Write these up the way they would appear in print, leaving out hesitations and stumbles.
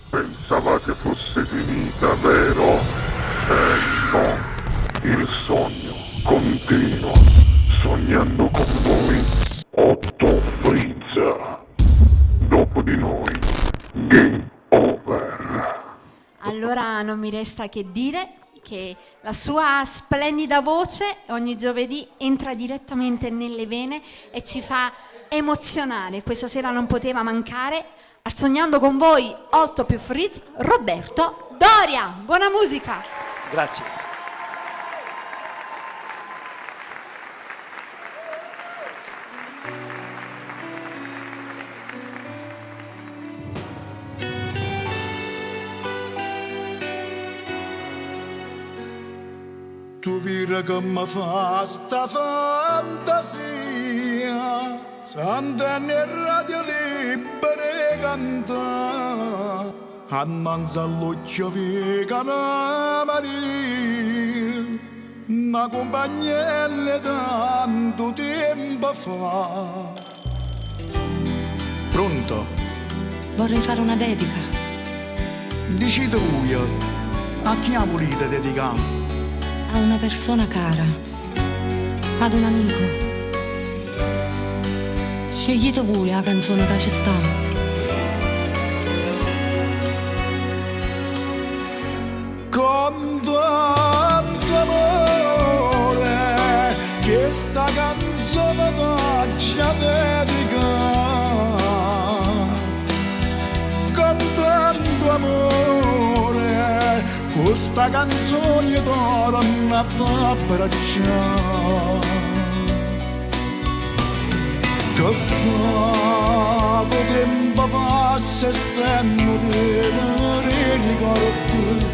Pensavate fosse finita, vero? No. Il sogno continua. Sognando con voi, Otto Frizza. Dopo di noi, game over. Allora non mi resta che dire che la sua splendida voce ogni giovedì entra direttamente nelle vene e ci fa emozionare. Questa sera non poteva mancare. Al Sognando con voi, 8 più Frizz, Roberto Doria. Buona musica. Grazie. Tu vira che mi fa sta fantasia, s'antenni e radio libere canta, annanzi all'occhio fica una Maria, una compagnella tanto tempo fa. Pronto? Vorrei fare una dedica. Dicite voi, a chi volete dedicare? A una persona cara, ad un amico. Scegliete voi la canzone che ci sta. Con tanto amore che sta canzone faccia dedicare. Con tanto amore questa canzone torna a t'abbracciare. Che fa che tempo passa e stanno veri ricordi,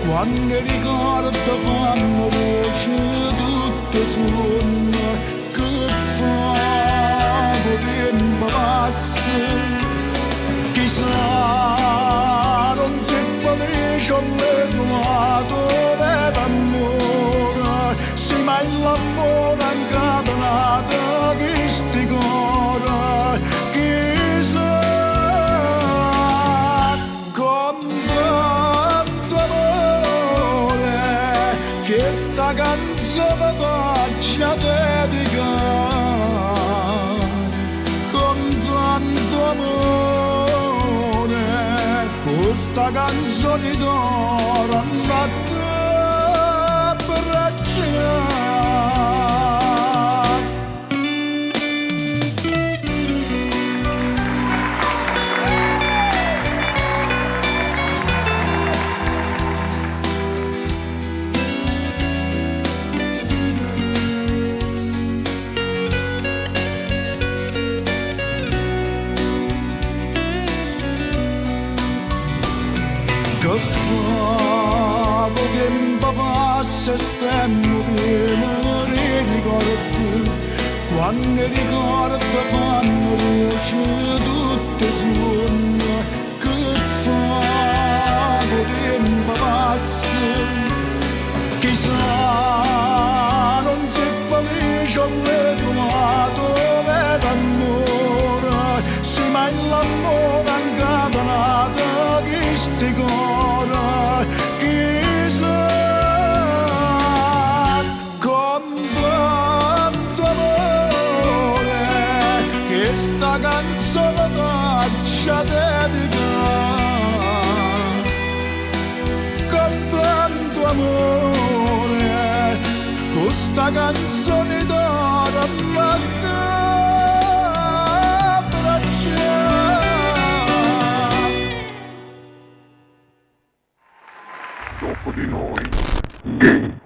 quando i ricordi fanno voce tutte suona. Che fa che tempo passa, chissà non si felice o l'eguato d'amore, si mai l'amore incatenato che sti cuore, chissà con tanto amore che sta canzone faccia dedicare. Con tanto amore questa canzone d'oro andate a abbracciare. Che fa che tempo passa e stiamo fermi ricordi, quando i ricordi fanno voce tutte suona. Che fa che tempo passa, chissà non si felice o l'eguato d'amore, si mai l'amore incatenato che sti cuore, chissà con tanto amore che sta canzone faccia dedicare. Con tanto amore questa canzone d'oro andate a abbracciare. Dopo di noi, game